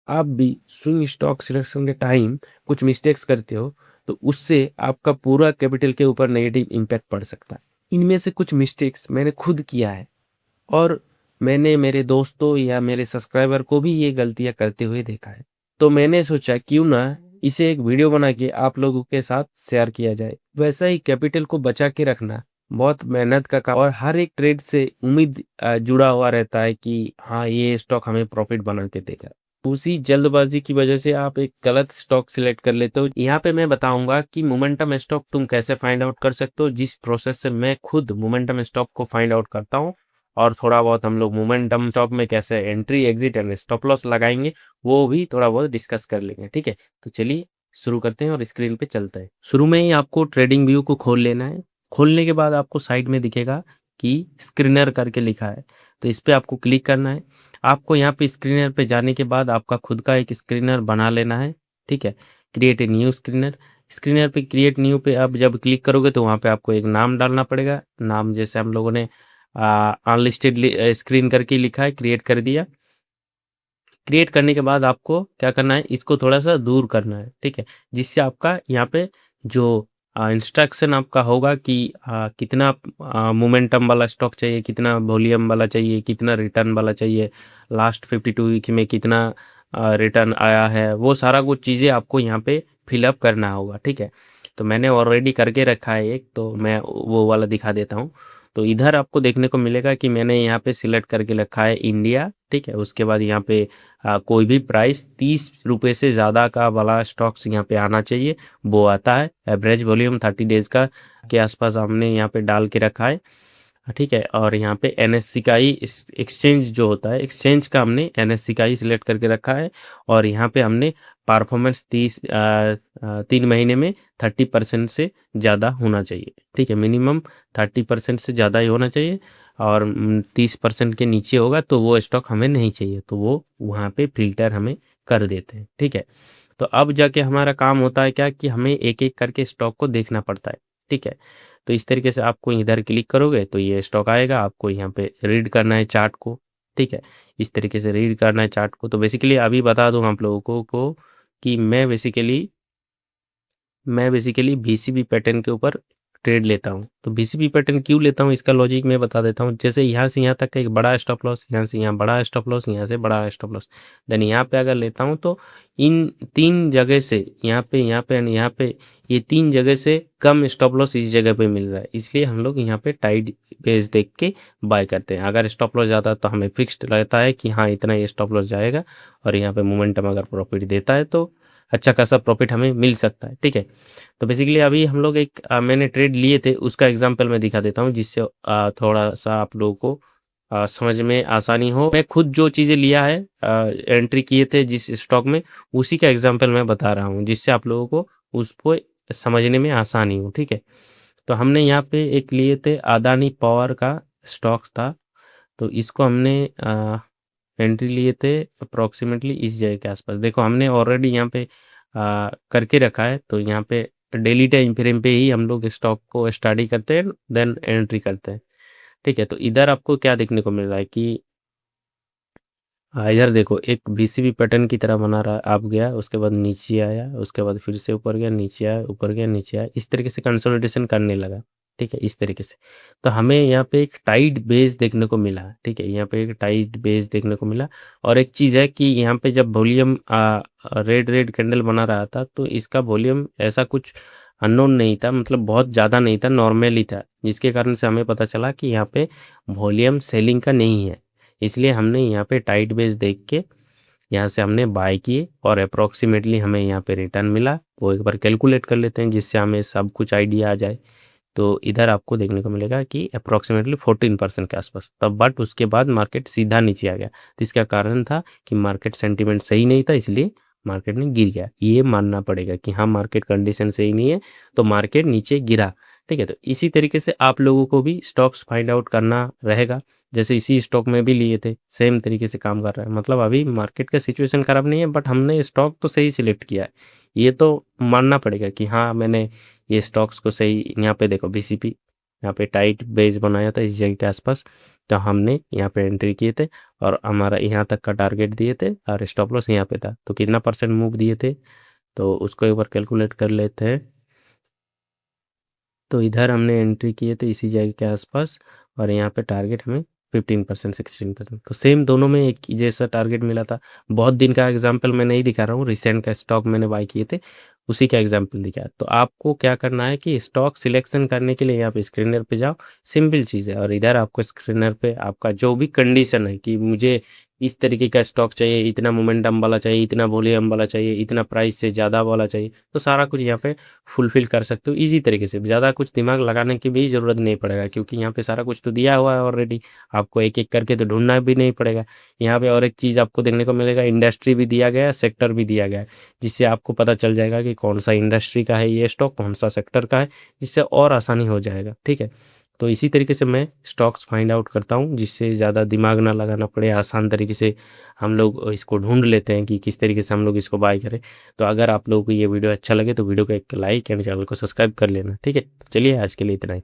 आप भी swing stock selection के टाइम कुछ मिस्टेक्स करते हो तो उससे आपका पूरा कैपिटल के ऊपर नेगेटिव इम्पैक्ट पड़ सकता है। इनमें से कुछ मिस्टेक्स मैंने खुद किया है और मैंने मेरे दोस्तों या मेरे सब्सक्राइबर को भी ये गलतियां करते हुए देखा है। तो मैंने सोचा क्यों ना इसे एक वीडियो बना के आप लोगों के साथ शेयर किया जाए। वैसा ही कैपिटल को बचा के रखना बहुत मेहनत का काम और हर एक ट्रेड से उम्मीद जुड़ा हुआ रहता है कि हाँ ये स्टॉक हमें प्रॉफिट बना के देगा। उसी जल्दबाजी की वजह से आप एक गलत स्टॉक सिलेक्ट कर लेते हो। यहाँ पे मैं बताऊंगा कि मोमेंटम स्टॉक तुम कैसे फाइंड आउट कर सकते हो, जिस प्रोसेस से मैं खुद मोमेंटम स्टॉक को फाइंड आउट करता हूँ। और थोड़ा बहुत हम लोग मोमेंटम स्टॉक में कैसे entry exit and stop loss लगाएंगे वो भी थोड़ा बहुत डिस्कस कर लेंगे। ठीक है, तो चलिए शुरू करते हैं और स्क्रीन पे चलते हैं। शुरू में ही आपको ट्रेडिंग व्यू को खोल लेना है। खोलने के बाद आपको साइड में दिखेगा कि स्क्रीनर करके लिखा है, तो इस पे आपको क्लिक करना है। आपको यहाँ पे स्क्रीनर पे जाने के बाद आपका खुद का एक स्क्रीनर बना लेना है। ठीक है, create a new screener. Screener पे क्रिएट न्यू पे आप जब क्लिक करोगे तो वहाँ पे आपको एक नाम डालना पड़ेगा। नाम जैसे हम लोगों ने अनलिस्टेड स्क्रीन करके लिखा है, क्रिएट कर दिया। क्रिएट करने के बाद आपको क्या करना है, इसको थोड़ा सा दूर करना है। ठीक है, जिससे आपका यहाँ पे जो इंस्ट्रक्शन आपका होगा कि कितना मोमेंटम वाला स्टॉक चाहिए, कितना वॉल्यूम वाला चाहिए, कितना रिटर्न वाला चाहिए, लास्ट 52 वीक में कितना रिटर्न आया है, वो सारा कुछ चीज़ें आपको यहाँ पे फिलअप करना होगा। ठीक है, तो मैंने ऑलरेडी करके रखा है एक, तो मैं वो वाला दिखा देता हूँ। तो इधर आपको देखने को मिलेगा कि मैंने यहाँ पे सिलेक्ट करके रखा है इंडिया। ठीक है, उसके बाद यहाँ पे कोई भी प्राइस 30 रुपये से ज़्यादा का वाला स्टॉक्स यहाँ पे आना चाहिए, वो आता है। एवरेज वॉल्यूम 30 डेज का के आसपास हमने यहाँ पे डाल के रखा है। ठीक है, और यहाँ पे एनएससी का ही एक्सचेंज जो होता है, एक्सचेंज का हमने एनएससी का ही सिलेक्ट करके रखा है। और यहाँ पे हमने परफॉर्मेंस 3 महीने में 30% से ज़्यादा होना चाहिए। ठीक है, मिनिमम 30% से ज़्यादा ही होना चाहिए। और 30% के नीचे होगा तो वो स्टॉक हमें नहीं चाहिए, तो वो वहाँ पे फिल्टर हमें कर देते हैं। ठीक है, तो अब जाके हमारा काम होता है क्या कि हमें एक एक करके स्टॉक को देखना पड़ता है। ठीक है, तो इस तरीके से आपको इधर क्लिक करोगे तो ये स्टॉक आएगा, आपको यहाँ पे रीड करना है चार्ट को। ठीक है, इस तरीके से रीड करना है चार्ट को। तो बेसिकली अभी बता दूं आप लोगों को कि मैं बेसिकली बीसीबी पैटर्न के ऊपर ट्रेड लेता हूँ। तो बीसीबी पैटर्न क्यों लेता हूँ इसका लॉजिक मैं बता देता हूँ। जैसे यहाँ से यहाँ तक का एक बड़ा स्टॉप लॉस, यहाँ से यहाँ बड़ा स्टॉप लॉस, यहाँ से बड़ा स्टॉप लॉस, देन यहाँ पे अगर लेता हूँ तो इन 3 जगह से यहाँ पे यहाँ पे एंड यहाँ पे ये 3 जगह से कम स्टॉप लॉस इस जगह पे मिल रहा है, इसलिए हम लोग यहाँ पे टाइट बेस देख के बाय करते हैं। अगर स्टॉप लॉस जाता है तो हमें फिक्स्ड रहता है कि हाँ इतना ये स्टॉप लॉस जाएगा, और यहाँ पे मोमेंटम अगर प्रॉफिट देता है तो अच्छा खासा प्रॉफिट हमें मिल सकता है। ठीक है, तो बेसिकली अभी हम लोग एक मैंने ट्रेड लिए थे उसका एग्जांपल मैं दिखा देता हूँ, जिससे थोड़ा सा आप लोगों को समझ में आसानी हो। मैं खुद जो चीज़ें लिया है, एंट्री किए थे जिस स्टॉक में, उसी का एग्जांपल मैं बता रहा हूँ, जिससे आप लोगों को उसको समझने में आसानी हो। ठीक है, तो हमने यहाँ पे एक लिए थे अदानी पावर का स्टॉक था, तो इसको हमने एंट्री लिए थे अप्रोक्सीमेटली इस जगह के आसपास। देखो हमने ऑलरेडी यहाँ पे करके रखा है, तो यहाँ पे डेली टाइम फ्रेम पे ही हम लोग स्टॉक को स्टडी करते हैं, देन एंट्री करते हैं। ठीक है, तो इधर आपको क्या देखने को मिल रहा है कि इधर देखो एक बीसीबी पैटर्न की तरह बना रहा, आप गया उसके बाद नीचे आया, उसके बाद फिर से ऊपर गया, नीचे आया, ऊपर गया, नीचे आया, इस तरीके से कंसोलिडेशन करने लगा। ठीक है, इस तरीके से। तो हमें यहाँ पे एक टाइट बेस देखने को मिला। ठीक है, यहाँ पे एक टाइट बेस देखने को मिला। और एक चीज़ है कि यहाँ पे जब वॉल्यूम रेड रेड कैंडल बना रहा था तो इसका वॉल्यूम ऐसा कुछ अननोन नहीं था, मतलब बहुत ज़्यादा नहीं था, नॉर्मल ही था, जिसके कारण से हमें पता चला कि यहाँ पे वॉल्यूम सेलिंग का नहीं है। इसलिए हमने यहाँ पे टाइट बेस देख के यहाँ से हमने बाय किए, और अप्रोक्सीमेटली हमें यहाँ पे रिटर्न मिला, वो एक बार कैलकुलेट कर लेते हैं जिससे हमें सब कुछ आइडिया आ जाए। तो इधर आपको देखने को मिलेगा कि अप्रोक्सीमेटली 14% के आसपास तब, बट उसके बाद मार्केट सीधा नीचे आ गया। तो इसका कारण था कि मार्केट सेंटीमेंट सही नहीं था, इसलिए मार्केट में गिर गया। ये मानना पड़ेगा कि हाँ मार्केट कंडीशन सही नहीं है तो मार्केट नीचे गिरा। ठीक है, तो इसी तरीके से आप लोगों को भी स्टॉक्स फाइंड आउट करना रहेगा। जैसे इसी स्टॉक में भी लिए थे, सेम तरीके से काम कर रहा है। मतलब अभी मार्केट का सिचुएशन खराब नहीं है, बट हमने स्टॉक तो सही सिलेक्ट किया है, ये तो मानना पड़ेगा कि हाँ मैंने ये स्टॉक्स को सही। यहाँ पे देखो बीसीपी, यहाँ पे टाइट बेस बनाया था इस जगह के आसपास, तो हमने यहाँ पे एंट्री किए थे और हमारा यहाँ तक का टारगेट दिए थे और स्टॉप लॉस यहाँ पे था, तो कितना परसेंट मूव दिए थे तो उसको एक बार कैलकुलेट कर लेते हैं। तो इधर हमने एंट्री किए थे इसी जगह के आसपास और यहाँ पे टारगेट हमें 15% 16%, तो सेम दोनों में एक ही जैसा टारगेट मिला था। बहुत दिन का एग्जांपल मैं नहीं दिखा रहा हूँ, रिसेंट का स्टॉक मैंने बाय किए थे उसी का एग्जांपल दिखाया। तो आपको क्या करना है कि स्टॉक सिलेक्शन करने के लिए यहाँ पे स्क्रीनर पे जाओ, सिंपल चीज़ है, और इधर आपको स्क्रीनर पे आपका जो भी कंडीशन है कि मुझे इस तरीके का स्टॉक चाहिए, इतना मोमेंटम वाला चाहिए, इतना वॉल्यूम वाला चाहिए, इतना प्राइस से ज़्यादा वाला चाहिए, तो सारा कुछ यहाँ पे फुलफ़िल कर सकते हो ईज़ी तरीके से। ज़्यादा कुछ दिमाग लगाने की भी ज़रूरत नहीं पड़ेगा क्योंकि यहाँ पे सारा कुछ तो दिया हुआ है ऑलरेडी। आपको एक-एक करके तो ढूँढना भी नहीं पड़ेगा। यहाँ पे और एक चीज़ आपको देखने को मिलेगा, इंडस्ट्री भी दिया गया है, सेक्टर भी दिया गया है, जिससे आपको पता चल जाएगा कि कौन-सा इंडस्ट्री का है ये स्टॉक, कौन-सा सेक्टर का है, जिससे और आसानी हो जाएगा, ठीक है? तो इसी तरीके से मैं स्टॉक्स फाइंड आउट करता हूँ, जिससे ज़्यादा दिमाग ना लगाना पड़े, आसान तरीके से हम लोग इसको ढूँढ लेते हैं कि किस तरीके से हम लोग इसको बाय करें। तो अगर आप लोगों को ये वीडियो अच्छा लगे तो वीडियो को एक लाइक एंड चैनल को सब्सक्राइब कर लेना, ठीक है? चलिए आज के लिए इतना ही।